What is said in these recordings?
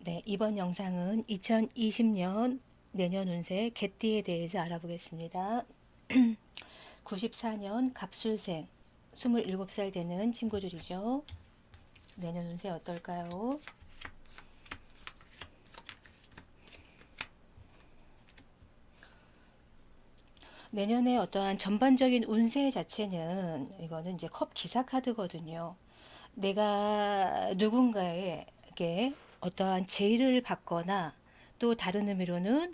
네, 이번 영상은 2020년 내년 운세 개띠에 대해서 알아보겠습니다. 94년 갑술생 27살 되는 친구들이죠. 내년 운세 어떨까요? 내년에 어떠한 전반적인 운세 자체는 이거는 이제 컵 기사 카드거든요. 내가 누군가에게 어떠한 제의를 받거나 또 다른 의미로는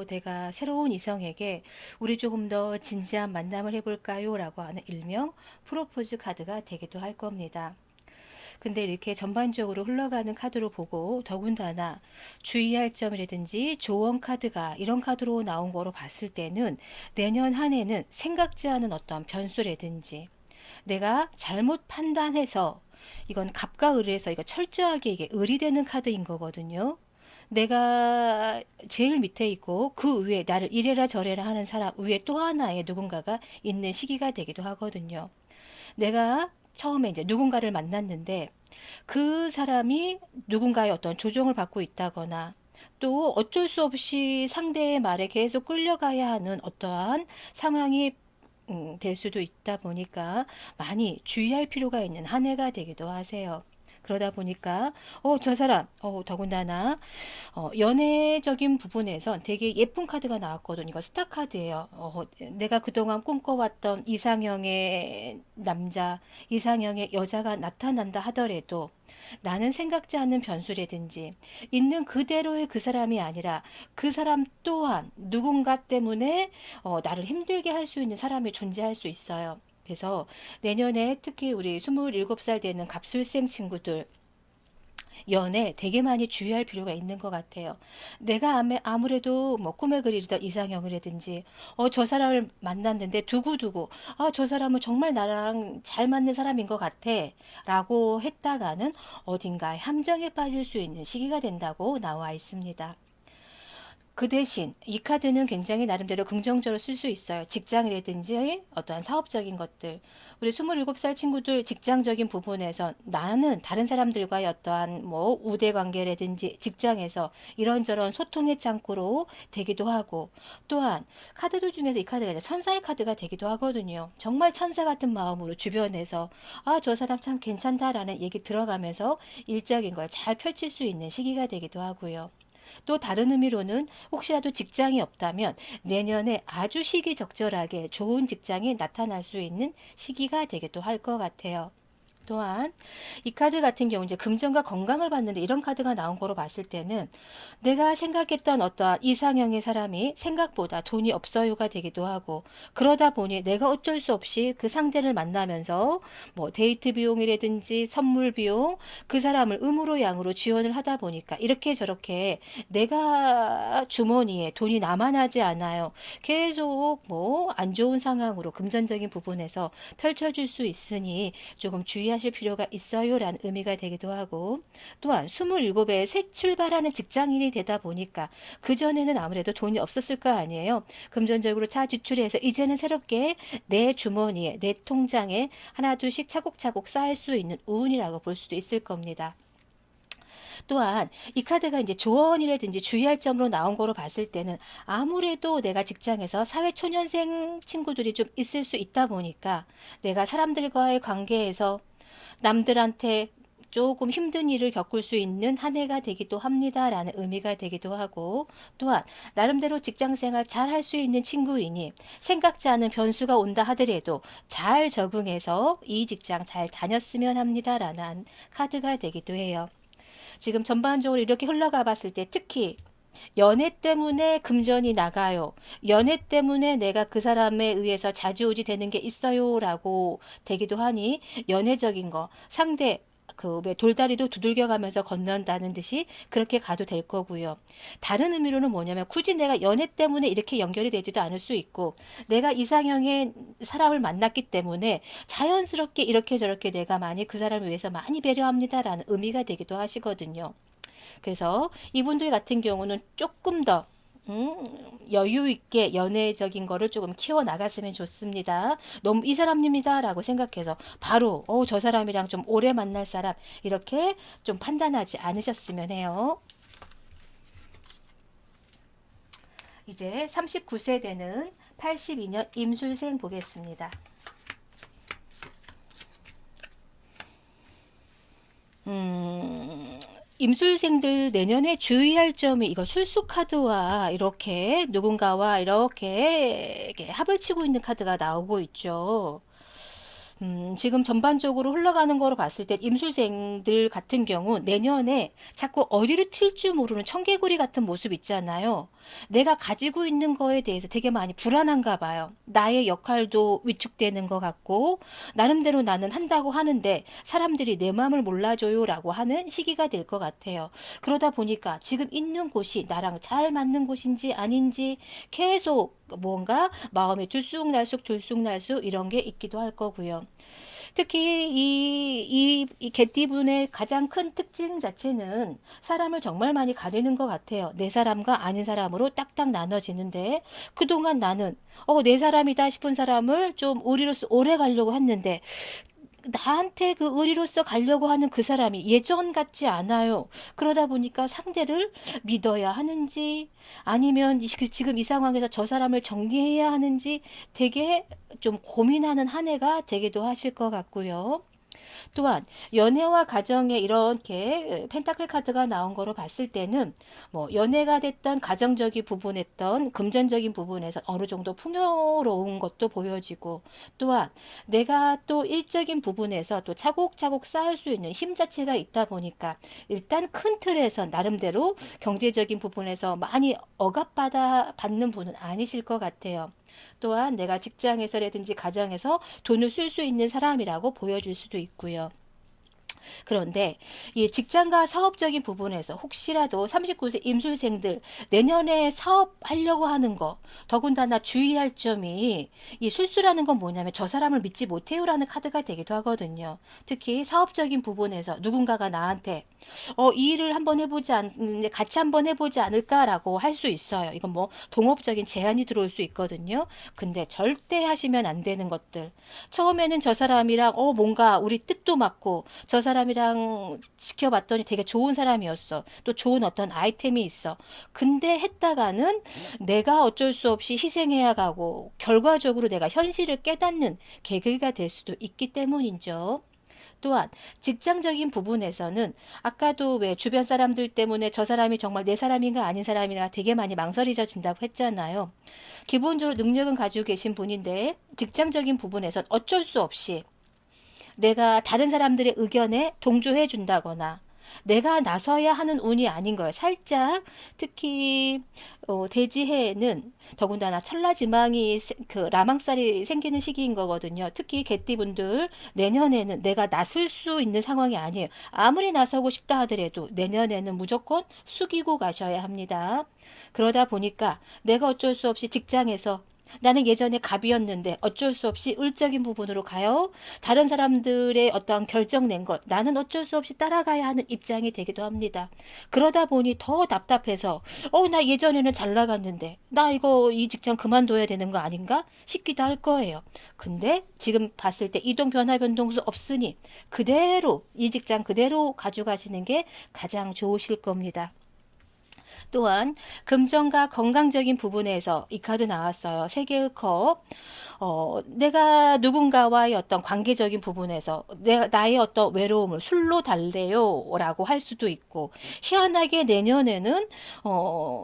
내가 새로운 이성에게 우리 조금 더 진지한 만남을 해볼까요? 라고 하는 일명 프로포즈 카드가 되기도 할 겁니다. 근데 이렇게 전반적으로 흘러가는 카드로 보고 더군다나 주의할 점이라든지 조언 카드가 이런 카드로 나온 거로 봤을 때는 내년 한 해는 생각지 않은 어떤 변수라든지 내가 잘못 판단해서 이건 갑과 을에서 이거 철저하게 이게 을이 되는 카드인 거거든요. 내가 제일 밑에 있고 그 위에 나를 이래라 저래라 하는 사람 위에 또 하나의 누군가가 있는 시기가 되기도 하거든요. 내가 처음에 이제 누군가를 만났는데 그 사람이 누군가의 어떤 조종을 받고 있다거나 또 어쩔 수 없이 상대의 말에 계속 끌려가야 하는 어떠한 상황이 될 수도 있다 보니까 많이 주의할 필요가 있는 한 해가 되기도 하세요. 그러다 보니까 저 사람 더군다나 연애적인 부분에선 되게 예쁜 카드가 나왔거든요. 이거 스타 카드예요. 내가 그동안 꿈꿔왔던 이상형의 남자, 이상형의 여자가 나타난다 하더라도 나는 생각지 않는 변수라든지 있는 그대로의 그 사람이 아니라 그 사람 또한 누군가 때문에 나를 힘들게 할 수 있는 사람이 존재할 수 있어요. 그래서 내년에 특히 우리 27살 되는 갑술생 친구들 연애 되게 많이 주의할 필요가 있는 것 같아요. 내가 아무래도 뭐 꿈에 그리던 이상형이라든지, 저 사람을 만났는데 두고두고, 저 사람은 정말 나랑 잘 맞는 사람인 것 같아. 라고 했다가는 어딘가에 함정에 빠질 수 있는 시기가 된다고 나와 있습니다. 그 대신 이 카드는 굉장히 나름대로 긍정적으로 쓸 수 있어요. 직장이라든지 어떠한 사업적인 것들. 우리 27살 친구들 직장적인 부분에서 나는 다른 사람들과의 어떠한 뭐 우대 관계라든지 직장에서 이런저런 소통의 창구로 되기도 하고 또한 카드들 중에서 이 카드가 천사의 카드가 되기도 하거든요. 정말 천사 같은 마음으로 주변에서 저 사람 참 괜찮다라는 얘기 들어가면서 일적인 걸 잘 펼칠 수 있는 시기가 되기도 하고요. 또 다른 의미로는 혹시라도 직장이 없다면 내년에 아주 시기적절하게 좋은 직장이 나타날 수 있는 시기가 되기도 할 것 같아요. 또한 이 카드 같은 경우 이제 금전과 건강을 봤는데 이런 카드가 나온 거로 봤을 때는 내가 생각했던 어떠한 이상형의 사람이 생각보다 돈이 없어요가 되기도 하고 그러다 보니 내가 어쩔 수 없이 그 상대를 만나면서 뭐 데이트 비용이라든지 선물 비용 그 사람을 음으로 양으로 지원을 하다 보니까 이렇게 저렇게 내가 주머니에 돈이 남아나지 않아요. 계속 뭐 안 좋은 상황으로 금전적인 부분에서 펼쳐질 수 있으니 조금 주의하실 필요가 있어요라는 의미가 되기도 하고 또한 27에 새 출발하는 직장인이 되다 보니까 그전에는 아무래도 돈이 없었을 거 아니에요. 금전적으로 다 지출해서 이제는 새롭게 내 주머니에 내 통장에 하나 둘씩 차곡차곡 쌓일 수 있는 운이라고 볼 수도 있을 겁니다. 또한 이 카드가 이제 조언이라든지 주의할 점으로 나온 거로 봤을 때는 아무래도 내가 직장에서 사회초년생 친구들이 좀 있을 수 있다 보니까 내가 사람들과의 관계에서 남들한테 조금 힘든 일을 겪을 수 있는 한 해가 되기도 합니다라는 의미가 되기도 하고 또한 나름대로 직장 생활 잘 할 수 있는 친구이니 생각지 않은 변수가 온다 하더라도 잘 적응해서 이 직장 잘 다녔으면 합니다라는 카드가 되기도 해요. 지금 전반적으로 이렇게 흘러가 봤을 때 특히 연애 때문에 금전이 나가요. 연애 때문에 내가 그 사람에 의해서 좌지우지 되는 게 있어요. 라고 되기도 하니 연애적인 거 상대 그 왜 돌다리도 두들겨 가면서 건넌다는 듯이 그렇게 가도 될 거고요. 다른 의미로는 뭐냐면 굳이 내가 연애 때문에 이렇게 연결이 되지도 않을 수 있고 내가 이상형의 사람을 만났기 때문에 자연스럽게 이렇게 저렇게 내가 많이 그 사람을 위해서 많이 배려합니다라는 의미가 되기도 하시거든요. 그래서 이분들 같은 경우는 조금 더 여유 있게 연애적인 거를 조금 키워 나갔으면 좋습니다. 너무 이 사람입니다라고 생각해서 바로 저 사람이랑 좀 오래 만날 사람 이렇게 좀 판단하지 않으셨으면 해요. 이제 39세 되는 82년 임술생 보겠습니다. 임술생들 내년에 주의할 점이 이거 술수 카드와 이렇게 누군가와 이렇게 합을 치고 있는 카드가 나오고 있죠. 지금 전반적으로 흘러가는 거로 봤을 때 임술생들 같은 경우 내년에 자꾸 어디로 튈 줄 모르는 청개구리 같은 모습 있잖아요. 내가 가지고 있는 거에 대해서 되게 많이 불안한가 봐요. 나의 역할도 위축되는 것 같고 나름대로 나는 한다고 하는데 사람들이 내 마음을 몰라줘요라고 하는 시기가 될 것 같아요. 그러다 보니까 지금 있는 곳이 나랑 잘 맞는 곳인지 아닌지 계속 뭔가 마음이 들쑥날쑥 이런 게 있기도 할 거고요. 특히 이 개띠분의 가장 큰 특징 자체는 사람을 정말 많이 가리는 것 같아요. 내 사람과 아닌 사람으로 딱딱 나눠지는데 그동안 나는 내 사람이다 싶은 사람을 좀 우리로서 오래 가려고 했는데 나한테 그 의리로서 가려고 하는 그 사람이 예전 같지 않아요. 그러다 보니까 상대를 믿어야 하는지 아니면 지금 이 상황에서 저 사람을 정리해야 하는지 되게 좀 고민하는 한 해가 되기도 하실 것 같고요. 또한 연애와 가정에 이렇게 펜타클 카드가 나온 거로 봤을 때는 뭐 연애가 됐던 가정적인 부분했던 금전적인 부분에서 어느 정도 풍요로운 것도 보여지고 또한 내가 또 일적인 부분에서 또 차곡차곡 쌓을 수 있는 힘 자체가 있다 보니까 일단 큰 틀에서 나름대로 경제적인 부분에서 많이 억압받아 받는 분은 아니실 것 같아요. 또한 내가 직장에서라든지 가정에서 돈을 쓸 수 있는 사람이라고 보여질 수도 있고요. 그런데 이 직장과 사업적인 부분에서 혹시라도 39세 임술생들 내년에 사업하려고 하는 거 더군다나 주의할 점이 이 술수라는 건 뭐냐면 저 사람을 믿지 못해요라는 카드가 되기도 하거든요. 특히 사업적인 부분에서 누군가가 나한테 이 일을 한번 같이 한번 해보지 않을까라고 할 수 있어요. 이건 뭐 동업적인 제안이 들어올 수 있거든요. 근데 절대 하시면 안 되는 것들. 처음에는 저 사람이랑 뭔가 우리 뜻도 맞고 저 사람이랑 지켜봤더니 되게 좋은 사람이었어. 또 좋은 어떤 아이템이 있어. 근데 했다가는 내가 어쩔 수 없이 희생해야 가고 결과적으로 내가 현실을 깨닫는 계기가 될 수도 있기 때문이죠. 또한 직장적인 부분에서는 아까도 왜 주변 사람들 때문에 저 사람이 정말 내 사람인가 아닌 사람인가 되게 많이 망설여진다고 했잖아요. 기본적으로 능력은 가지고 계신 분인데 직장적인 부분에선 어쩔 수 없이 내가 다른 사람들의 의견에 동조해 준다거나 내가 나서야 하는 운이 아닌 거예요. 살짝 특히 대지해에는 더군다나 천라지망이 그 라망살이 생기는 시기인 거거든요. 특히 개띠분들 내년에는 내가 나설 수 있는 상황이 아니에요. 아무리 나서고 싶다 하더라도 내년에는 무조건 숙이고 가셔야 합니다. 그러다 보니까 내가 어쩔 수 없이 직장에서 나는 예전에 갑이었는데 어쩔 수 없이 을적인 부분으로 가요. 다른 사람들의 어떠한 결정 낸 것, 나는 어쩔 수 없이 따라가야 하는 입장이 되기도 합니다. 그러다 보니 더 답답해서, 나 예전에는 잘 나갔는데, 나 이거 이 직장 그만둬야 되는 거 아닌가? 싶기도 할 거예요. 근데 지금 봤을 때 이동 변화 변동수 없으니 그대로, 이 직장 그대로 가져가시는 게 가장 좋으실 겁니다. 또한 금전과 건강적인 부분에서 이 카드 나왔어요. 세 개의 컵. 내가 누군가와의 어떤 관계적인 부분에서 나의 어떤 외로움을 술로 달래요라고 할 수도 있고 희한하게 내년에는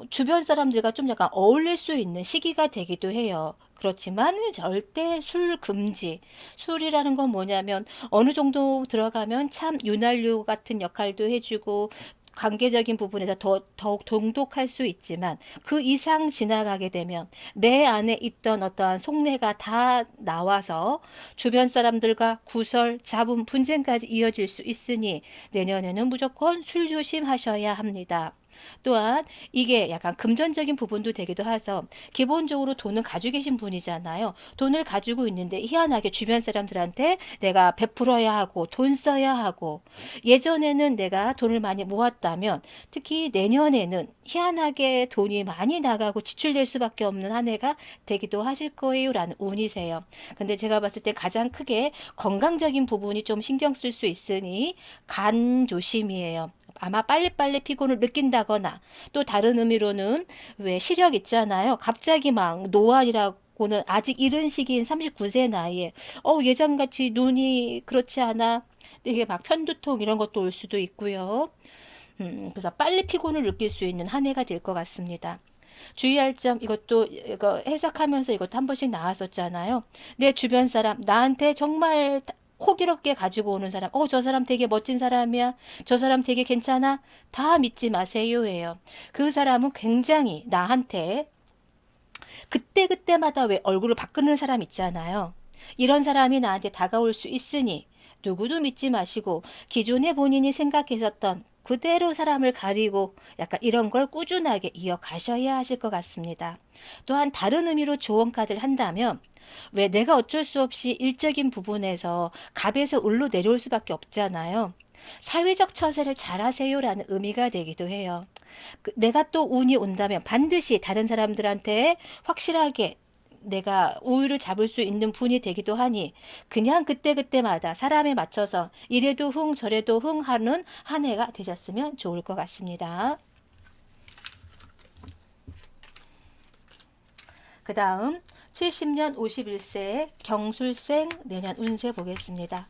주변 사람들과 좀 약간 어울릴 수 있는 시기가 되기도 해요. 그렇지만 절대 술 금지. 술이라는 건 뭐냐면 어느 정도 들어가면 참 윤활유 같은 역할도 해주고 관계적인 부분에서 더욱 돈독할 수 있지만 그 이상 지나가게 되면 내 안에 있던 어떠한 속내가 다 나와서 주변 사람들과 구설, 잡음, 분쟁까지 이어질 수 있으니 내년에는 무조건 술 조심하셔야 합니다. 또한 이게 약간 금전적인 부분도 되기도 해서 기본적으로 돈은 가지고 계신 분이잖아요. 돈을 가지고 있는데 희한하게 주변 사람들한테 내가 베풀어야 하고 돈 써야 하고 예전에는 내가 돈을 많이 모았다면 특히 내년에는 희한하게 돈이 많이 나가고 지출될 수밖에 없는 한 해가 되기도 하실 거예요 라는 운이세요. 근데 제가 봤을 때 가장 크게 건강적인 부분이 좀 신경 쓸 수 있으니 간 조심이에요. 아마 빨리빨리 피곤을 느낀다거나 또 다른 의미로는 왜 시력 있잖아요. 갑자기 막 노안이라고는 아직 이른 시기인 39세 나이에 예전같이 눈이 그렇지 않아. 이게 막 편두통 이런 것도 올 수도 있고요. 그래서 빨리 피곤을 느낄 수 있는 한 해가 될 것 같습니다. 주의할 점 이것도 이거 해석하면서 이것도 한 번씩 나왔었잖아요. 내 주변 사람 나한테 정말 호기롭게 가지고 오는 사람, 저 사람 되게 멋진 사람이야. 저 사람 되게 괜찮아. 다 믿지 마세요예요. 그 사람은 굉장히 나한테 그때그때마다 왜 얼굴을 바꾸는 사람 있잖아요. 이런 사람이 나한테 다가올 수 있으니 누구도 믿지 마시고 기존에 본인이 생각했었던 그대로 사람을 가리고 약간 이런 걸 꾸준하게 이어가셔야 하실 것 같습니다. 또한 다른 의미로 조언 카드를 한다면 왜 내가 어쩔 수 없이 일적인 부분에서 갑에서 을로 내려올 수밖에 없잖아요. 사회적 처세를 잘하세요라는 의미가 되기도 해요. 내가 또 운이 온다면 반드시 다른 사람들한테 확실하게 내가 우위를 잡을 수 있는 분이 되기도 하니 그냥 그때그때마다 사람에 맞춰서 이래도 흥 저래도 흥 하는 한 해가 되셨으면 좋을 것 같습니다. 그 다음 70년 51세 경술생 내년 운세 보겠습니다.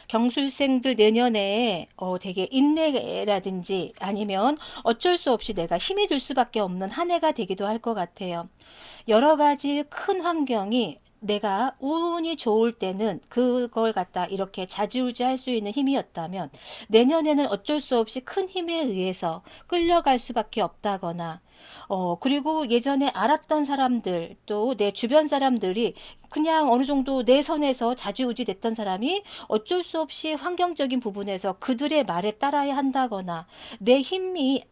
경술생들 내년에 되게 인내라든지 아니면 어쩔 수 없이 내가 힘이 들 수밖에 없는 한 해가 되기도 할 것 같아요. 여러 가지 큰 환경이 내가 운이 좋을 때는 그걸 갖다 이렇게 좌지우지할 수 있는 힘이었다면 내년에는 어쩔 수 없이 큰 힘에 의해서 끌려갈 수밖에 없다거나 그리고 예전에 알았던 사람들 또 내 주변 사람들이 그냥 어느 정도 내 선에서 좌지우지 됐던 사람이 어쩔 수 없이 환경적인 부분에서 그들의 말에 따라야 한다거나 내 힘이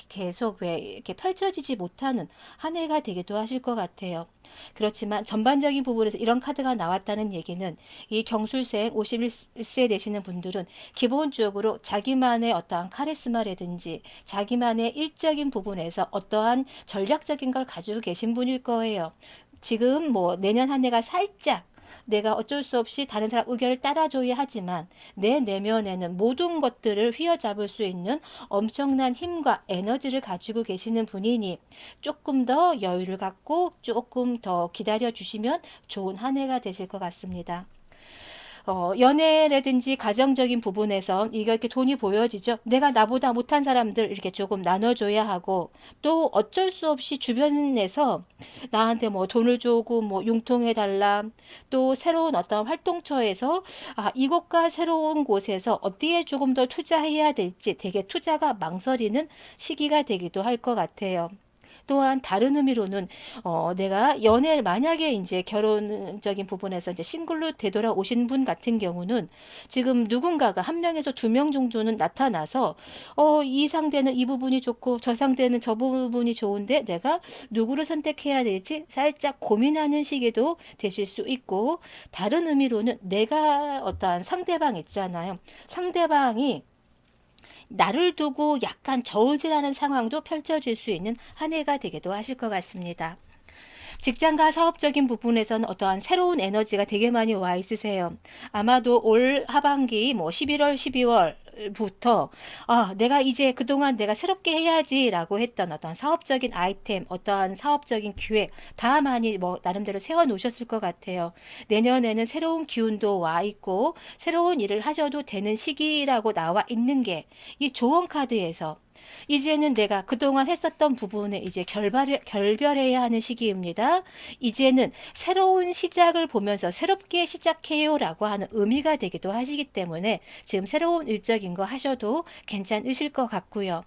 계속 왜 이렇게 펼쳐지지 못하는 한 해가 되기도 하실 것 같아요. 그렇지만 전반적인 부분에서 이런 카드가 나왔다는 얘기는 이 경술생 51세 되시는 분들은 기본적으로 자기만의 어떠한 카리스마라든지 자기만의 일적인 부분에서 어떠한 전략적인 걸 가지고 계신 분일 거예요. 지금 뭐 내년 한 해가 살짝 내가 어쩔 수 없이 다른 사람 의견을 따라줘야 하지만 내 내면에는 모든 것들을 휘어잡을 수 있는 엄청난 힘과 에너지를 가지고 계시는 분이니 조금 더 여유를 갖고 조금 더 기다려 주시면 좋은 한 해가 되실 것 같습니다. 연애라든지 가정적인 부분에서 이렇게 돈이 보여지죠. 내가 나보다 못한 사람들 이렇게 조금 나눠줘야 하고 또 어쩔 수 없이 주변에서 나한테 뭐 돈을 주고 뭐 융통해달라 또 새로운 어떤 활동처에서 이곳과 새로운 곳에서 어디에 조금 더 투자해야 될지 되게 투자가 망설이는 시기가 되기도 할 것 같아요. 또한 다른 의미로는 내가 연애를 만약에 이제 결혼적인 부분에서 이제 싱글로 되돌아오신 분 같은 경우는 지금 누군가가 한 명에서 두 명 정도는 나타나서 이 상대는 이 부분이 좋고 저 상대는 저 부분이 좋은데 내가 누구를 선택해야 될지 살짝 고민하는 시기도 되실 수 있고 다른 의미로는 내가 어떠한 상대방 있잖아요. 상대방이 나를 두고 약간 저울질하는 상황도 펼쳐질 수 있는 한 해가 되기도 하실 것 같습니다. 직장과 사업적인 부분에서는 어떠한 새로운 에너지가 되게 많이 와 있으세요. 아마도 올 하반기 뭐 11월, 12월 부터 내가 이제 그동안 내가 새롭게 해야지라고 했던 어떤 사업적인 아이템, 어떠한 사업적인 기획 다 많이 뭐 나름대로 세워 놓으셨을 것 같아요. 내년에는 새로운 기운도 와 있고 새로운 일을 하셔도 되는 시기라고 나와 있는 게 이 조언 카드에서 이제는 내가 그동안 했었던 부분에 이제 결별해야 하는 시기입니다. 이제는 새로운 시작을 보면서 새롭게 시작해요라고 하는 의미가 되기도 하시기 때문에 지금 새로운 일적인 거 하셔도 괜찮으실 것 같고요.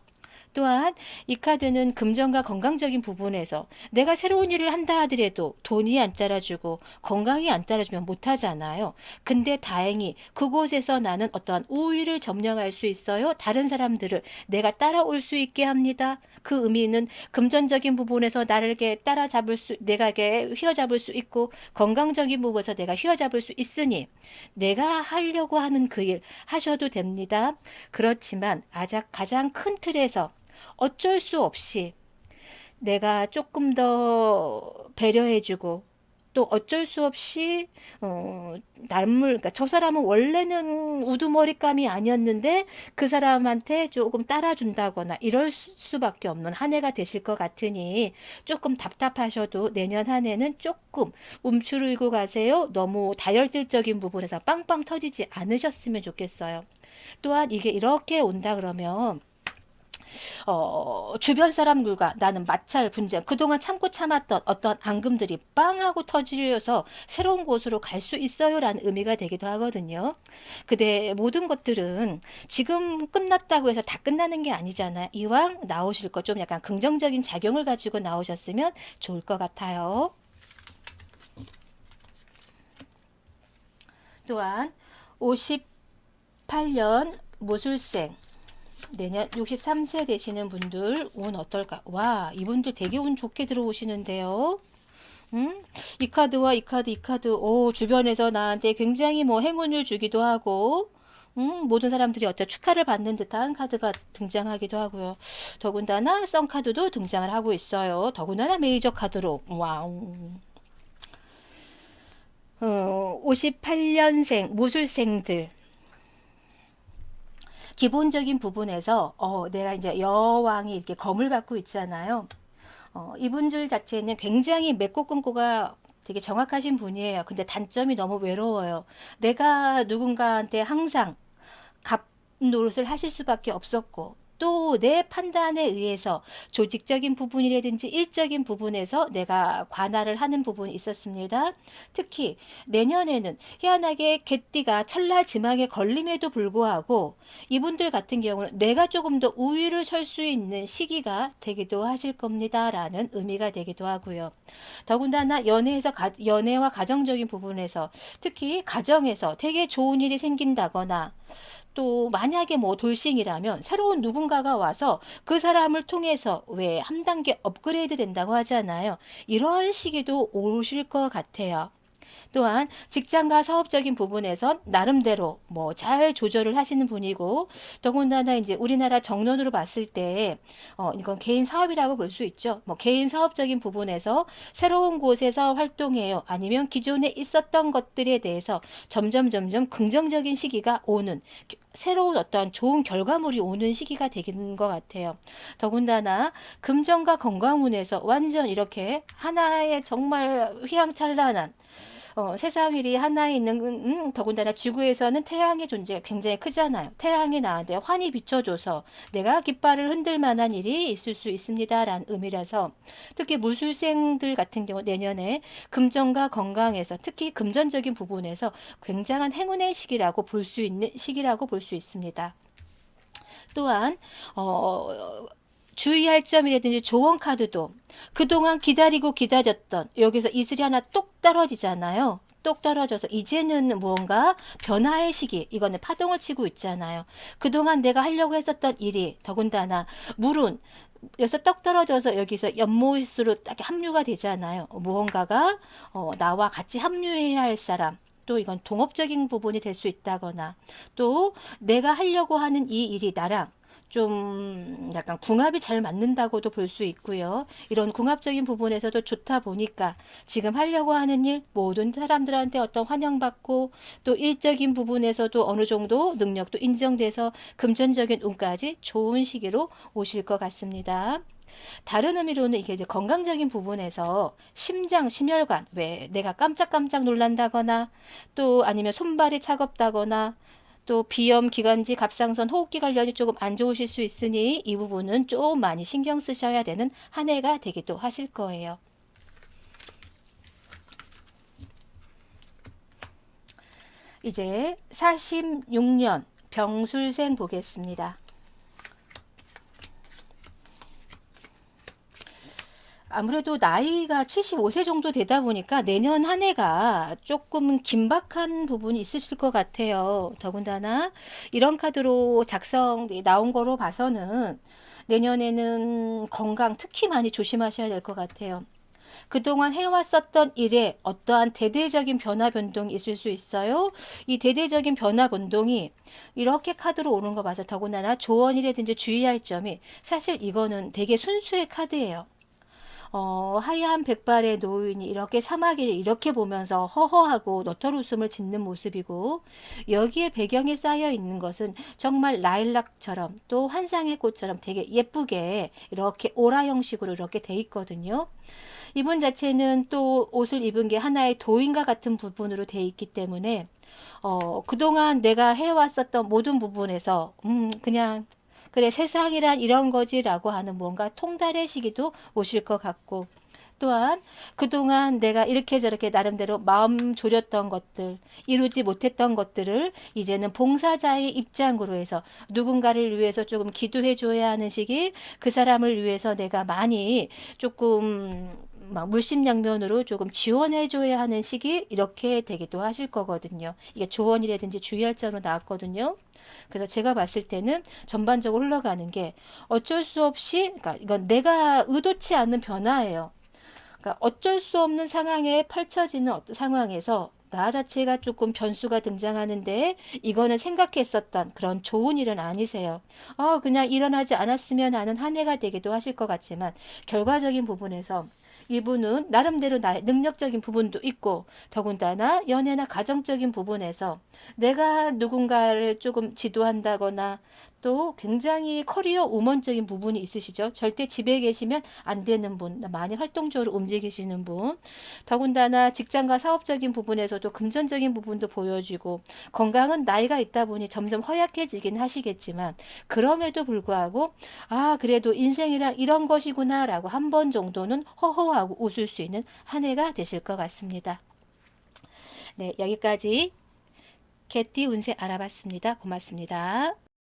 또한 이 카드는 금전과 건강적인 부분에서 내가 새로운 일을 한다 하더라도 돈이 안 따라주고 건강이 안 따라주면 못하잖아요. 근데 다행히 그곳에서 나는 어떠한 우위를 점령할 수 있어요. 다른 사람들을 내가 따라올 수 있게 합니다. 그 의미는 금전적인 부분에서 나를 따라잡을 수, 내가 휘어잡을 수 있고 건강적인 부분에서 내가 휘어잡을 수 있으니 내가 하려고 하는 그 일 하셔도 됩니다. 그렇지만 가장 큰 틀에서 어쩔 수 없이 내가 조금 더 배려해주고 또 어쩔 수 없이 그러니까 저 사람은 원래는 우두머리감이 아니었는데 그 사람한테 조금 따라준다거나 이럴 수밖에 없는 한 해가 되실 것 같으니 조금 답답하셔도 내년 한 해는 조금 움츠리고 가세요. 너무 다혈질적인 부분에서 빵빵 터지지 않으셨으면 좋겠어요. 또한 이게 이렇게 온다 그러면 주변 사람들과 나는 마찰 분쟁 그동안 참고 참았던 어떤 앙금들이 빵 하고 터지려서 새로운 곳으로 갈 수 있어요라는 의미가 되기도 하거든요. 근데 모든 것들은 지금 끝났다고 해서 다 끝나는 게 아니잖아요. 이왕 나오실 것 좀 약간 긍정적인 작용을 가지고 나오셨으면 좋을 것 같아요. 또한 58년 무술생 내년 63세 되시는 분들 운 어떨까? 와, 이분들 되게 운 좋게 들어오시는데요. 이 카드와 이 카드, 이 카드, 오, 주변에서 나한테 굉장히 뭐 행운을 주기도 하고, 모든 사람들이 어떤 축하를 받는 듯한 카드가 등장하기도 하고요. 더군다나 썬카드도 등장을 하고 있어요. 더군다나 메이저 카드로. 와우. 58년생 무술생들. 기본적인 부분에서 내가 이제 여왕이 이렇게 검을 갖고 있잖아요. 이분들 자체는 굉장히 맺고 끊고가 되게 정확하신 분이에요. 근데 단점이 너무 외로워요. 내가 누군가한테 항상 갑 노릇을 하실 수밖에 없었고 또 내 판단에 의해서 조직적인 부분이라든지 일적인 부분에서 내가 관할을 하는 부분이 있었습니다. 특히 내년에는 희한하게 개띠가 천라지망에 걸림에도 불구하고 이분들 같은 경우는 내가 조금 더 우위를 설 수 있는 시기가 되기도 하실 겁니다. 라는 의미가 되기도 하고요. 더군다나 연애와 가정적인 부분에서 특히 가정에서 되게 좋은 일이 생긴다거나 또 만약에 뭐 돌싱이라면 새로운 누군가가 와서 그 사람을 통해서 왜 한 단계 업그레이드 된다고 하잖아요. 이런 시기도 오실 것 같아요. 또한 직장과 사업적인 부분에선 나름대로 뭐 잘 조절을 하시는 분이고 더군다나 이제 우리나라 정론으로 봤을 때 이건 개인 사업이라고 볼 수 있죠. 뭐 개인 사업적인 부분에서 새로운 곳에서 활동해요. 아니면 기존에 있었던 것들에 대해서 점점 긍정적인 시기가 오는 새로운 어떤 좋은 결과물이 오는 시기가 되는 것 같아요. 더군다나 금전과 건강운에서 완전 이렇게 하나의 정말 휘황찬란한 세상 일이 하나에 있는 더군다나 지구에서는 태양의 존재가 굉장히 크잖아요. 태양이 나한테 환히 비춰줘서 내가 깃발을 흔들 만한 일이 있을 수 있습니다라는 의미라서 특히 무술생들 같은 경우 내년에 금전과 건강에서 특히 금전적인 부분에서 굉장한 행운의 시기라고 볼 수 있는 시기라고 볼 수 있습니다. 또한 주의할 점이라든지 조언 카드도 그동안 기다리고 기다렸던 여기서 이슬이 하나 똑 떨어지잖아요. 똑 떨어져서 이제는 무언가 변화의 시기 이거는 파동을 치고 있잖아요. 그동안 내가 하려고 했었던 일이 더군다나 물은 여기서 떡 떨어져서 여기서 연못으로 딱 합류가 되잖아요. 무언가가 나와 같이 합류해야 할 사람 또 이건 동업적인 부분이 될 수 있다거나 또 내가 하려고 하는 이 일이 나랑 좀 약간 궁합이 잘 맞는다고도 볼 수 있고요. 이런 궁합적인 부분에서도 좋다 보니까 지금 하려고 하는 일 모든 사람들한테 어떤 환영받고 또 일적인 부분에서도 어느 정도 능력도 인정돼서 금전적인 운까지 좋은 시기로 오실 것 같습니다. 다른 의미로는 이게 이제 건강적인 부분에서 심장, 심혈관, 왜 내가 깜짝깜짝 놀란다거나 또 아니면 손발이 차갑다거나 또 비염, 기관지, 갑상선, 호흡기 관련이 조금 안 좋으실 수 있으니 이 부분은 좀 많이 신경 쓰셔야 되는 한 해가 되기도 하실 거예요. 이제 46년 병술생 보겠습니다. 아무래도 나이가 75세 정도 되다 보니까 내년 한 해가 조금 긴박한 부분이 있으실 것 같아요. 더군다나 이런 카드로 나온 거로 봐서는 내년에는 건강 특히 많이 조심하셔야 될 것 같아요. 그동안 해왔었던 일에 어떠한 대대적인 변화 변동이 있을 수 있어요. 이 대대적인 변화 변동이 이렇게 카드로 오는 거 봐서 더군다나 조언이라든지 주의할 점이 사실 이거는 되게 순수의 카드예요. 하얀 백발의 노인이 이렇게 사마귀를 이렇게 보면서 허허하고 너털 웃음을 짓는 모습이고, 여기에 배경에 쌓여 있는 것은 정말 라일락처럼 또 환상의 꽃처럼 되게 예쁘게 이렇게 오라 형식으로 이렇게 돼 있거든요. 이분 자체는 또 옷을 입은 게 하나의 도인과 같은 부분으로 돼 있기 때문에 그동안 내가 해왔었던 모든 부분에서 그냥 그래 세상이란 이런 거지라고 하는 뭔가 통달의 시기도 오실 것 같고, 또한 그동안 내가 이렇게 저렇게 나름대로 마음 졸였던 것들, 이루지 못했던 것들을 이제는 봉사자의 입장으로 해서 누군가를 위해서 조금 기도해 줘야 하는 시기, 그 사람을 위해서 내가 많이 조금 막 물심양면으로 조금 지원해 줘야 하는 시기, 이렇게 되기도 하실 거거든요. 이게 조언이라든지 주의할 점으로 나왔거든요. 그래서 제가 봤을 때는 전반적으로 흘러가는 게 어쩔 수 없이, 그러니까 이건 내가 의도치 않는 변화예요. 그러니까 어쩔 수 없는 상황에 펼쳐지는 어떤 상황에서 나 자체가 조금 변수가 등장하는데, 이거는 생각했었던 그런 좋은 일은 아니세요. 그냥 일어나지 않았으면 하는 한 해가 되기도 하실 것 같지만, 결과적인 부분에서 이분은 나름대로 나의 능력적인 부분도 있고, 더군다나 연애나 가정적인 부분에서 내가 누군가를 조금 지도한다거나 또 굉장히 커리어 우먼적인 부분이 있으시죠. 절대 집에 계시면 안 되는 분, 많이 활동적으로 움직이시는 분, 더군다나 직장과 사업적인 부분에서도 금전적인 부분도 보여지고, 건강은 나이가 있다 보니 점점 허약해지긴 하시겠지만, 그럼에도 불구하고 그래도 인생이란 이런 것이구나라고 한 번 정도는 허허하고 웃을 수 있는 한 해가 되실 것 같습니다. 네, 여기까지 개띠 운세 알아봤습니다. 고맙습니다.